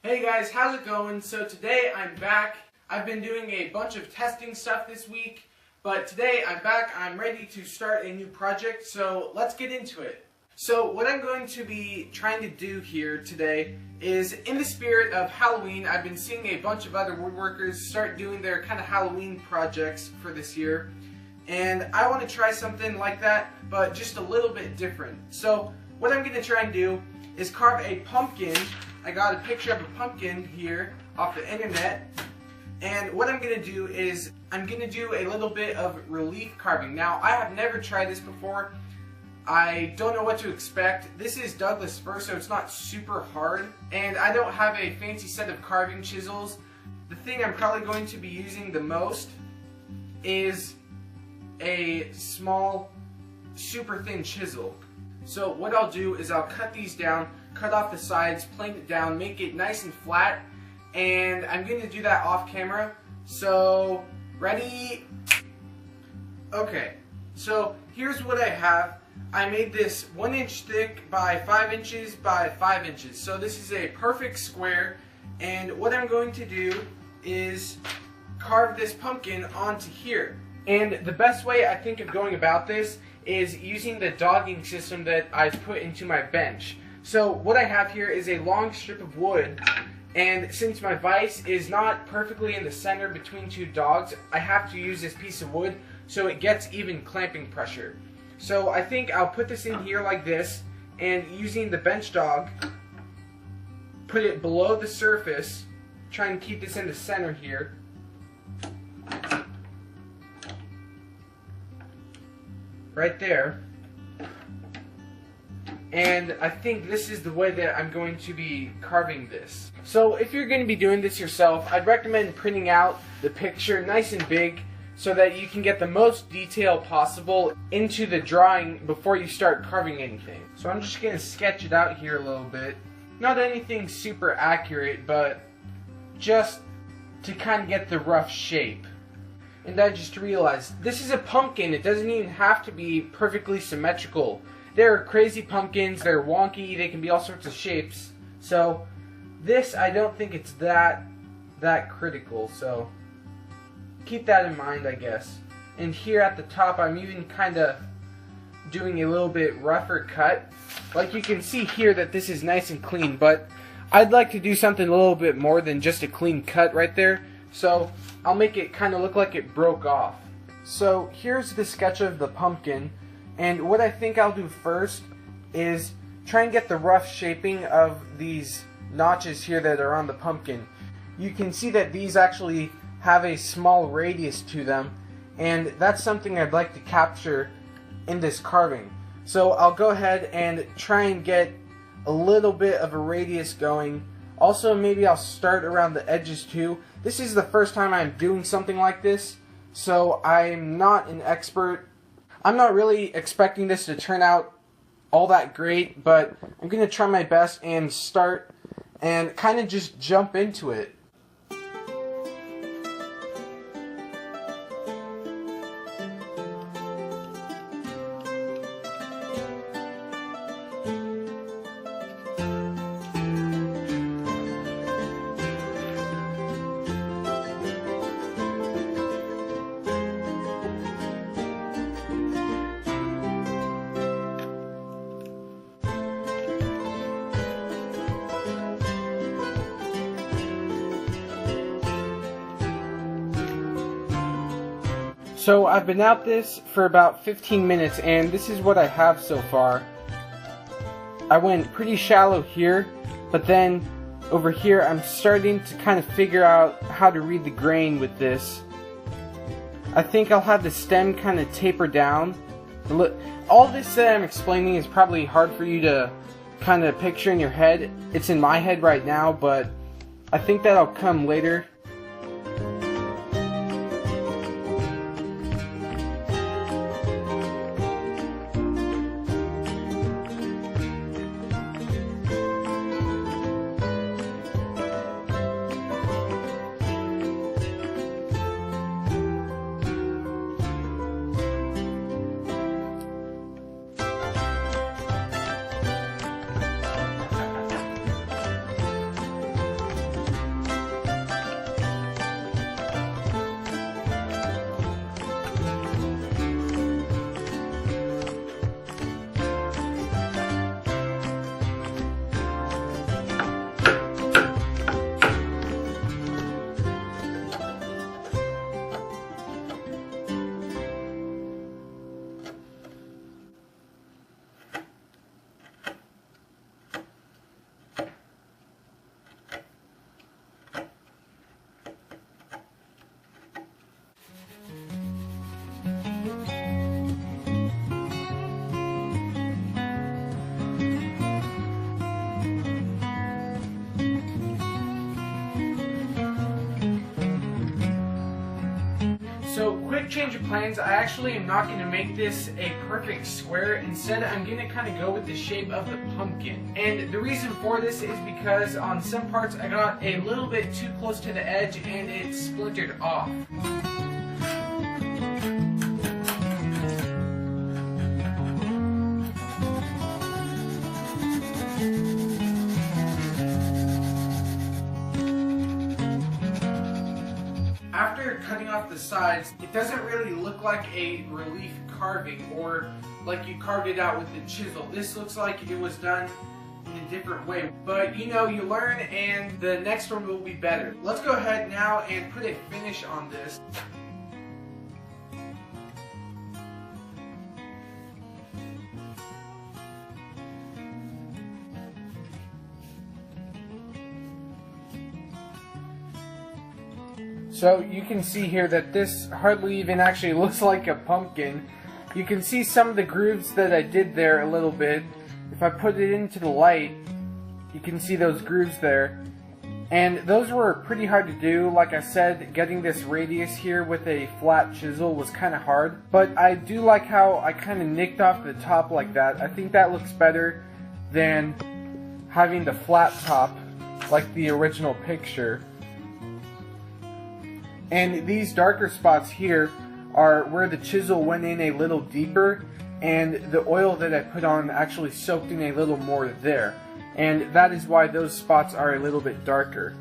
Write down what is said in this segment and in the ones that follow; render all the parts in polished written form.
Hey guys, how's it going? So today I'm back. I've been doing a bunch of testing stuff this week, but today I'm back. I'm ready to start a new project, so let's get into it. So what I'm going to be trying to do here today is, in the spirit of Halloween, I've been seeing a bunch of other woodworkers start doing their kind of Halloween projects for this year, and I want to try something like that, but just a little bit different. So what I'm going to try and do is carve a pumpkin. I got a picture of a pumpkin here off the internet, and what I'm going to do is I'm going to do a little bit of relief carving. Now, I have never tried this before. I don't know what to expect. This is Douglas fir, so it's not super hard, and I don't have a fancy set of carving chisels. The thing I'm probably going to be using the most is a small, super thin chisel. So what I'll do is I'll cut these down, cut off the sides, plane it down, make it nice and flat, and I'm going to do that off camera. So, ready? Okay, so here's what I have. I made this 1 inch thick by 5 inches by 5 inches. So this is a perfect square, and what I'm going to do is carve this pumpkin onto here. And the best way I think of going about this is using the dogging system that I've put into my bench. So what I have here is a long strip of wood, and since my vise is not perfectly in the center between two dogs, I have to use this piece of wood so it gets even clamping pressure. So I think I'll put this in here like this, and using the bench dog, put it below the surface, try and keep this in the center here. Right there. And I think this is the way that I'm going to be carving this. So if you're going to be doing this yourself, I'd recommend printing out the picture nice and big so that you can get the most detail possible into the drawing before you start carving anything. So I'm just going to sketch it out here a little bit. Not anything super accurate, but just to kind of get the rough shape. And I just realized, this is a pumpkin. It doesn't even have to be perfectly symmetrical. There are crazy pumpkins, they're wonky, they can be all sorts of shapes. So this, I don't think it's that critical, so keep that in mind, I guess. And here at the top, I'm even kind of doing a little bit rougher cut. Like you can see here that this is nice and clean, but I'd like to do something a little bit more than just a clean cut right there. So I'll make it kind of look like it broke off. So here's the sketch of the pumpkin, and what I think I'll do first is try and get the rough shaping of these notches here that are on the pumpkin. You can see that these actually have a small radius to them, and that's something I'd like to capture in this carving. So I'll go ahead and try and get a little bit of a radius going. Also, maybe I'll start around the edges too. This is the first time I'm doing something like this, so I'm not an expert. I'm not really expecting this to turn out all that great, but I'm going to try my best and start and kind of just jump into it. So I've been at this for about 15 minutes, and this is what I have so far. I went pretty shallow here, but then over here I'm starting to kind of figure out how to read the grain with this. I think I'll have the stem kind of taper down. All this that I'm explaining is probably hard for you to kind of picture in your head. It's in my head right now, but I think that'll come later. So, quick change of plans. I actually am not going to make this a perfect square. Instead, I'm going to kind of go with the shape of the pumpkin. And the reason for this is because on some parts I got a little bit too close to the edge and it splintered off. After cutting off the sides, it doesn't really look like a relief carving or like you carved it out with the chisel. This looks like it was done in a different way. But you know, you learn and the next one will be better. Let's go ahead now and put a finish on this. So you can see here that this hardly even actually looks like a pumpkin. You can see some of the grooves that I did there a little bit. If I put it into the light, you can see those grooves there. And those were pretty hard to do. Like I said, getting this radius here with a flat chisel was kind of hard. But I do like how I kind of nicked off the top like that. I think that looks better than having the flat top like the original picture. And these darker spots here are where the chisel went in a little deeper and the oil that I put on actually soaked in a little more there. And that is why those spots are a little bit darker.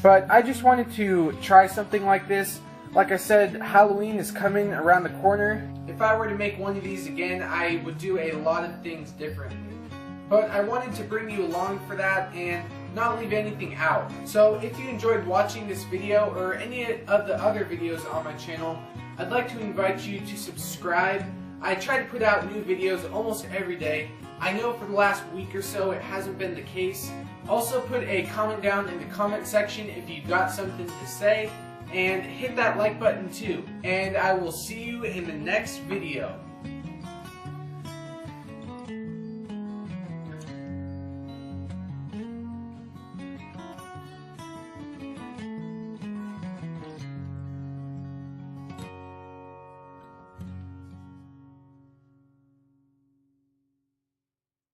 But I just wanted to try something like this. Like I said, Halloween is coming around the corner. If I were to make one of these again, I would do a lot of things differently. But I wanted to bring you along for that and not leave anything out. So if you enjoyed watching this video or any of the other videos on my channel, I'd like to invite you to subscribe. I try to put out new videos almost every day. I know for the last week or so it hasn't been the case. Also put a comment down in the comment section if you've got something to say, and hit that like button too. And I will see you in the next video.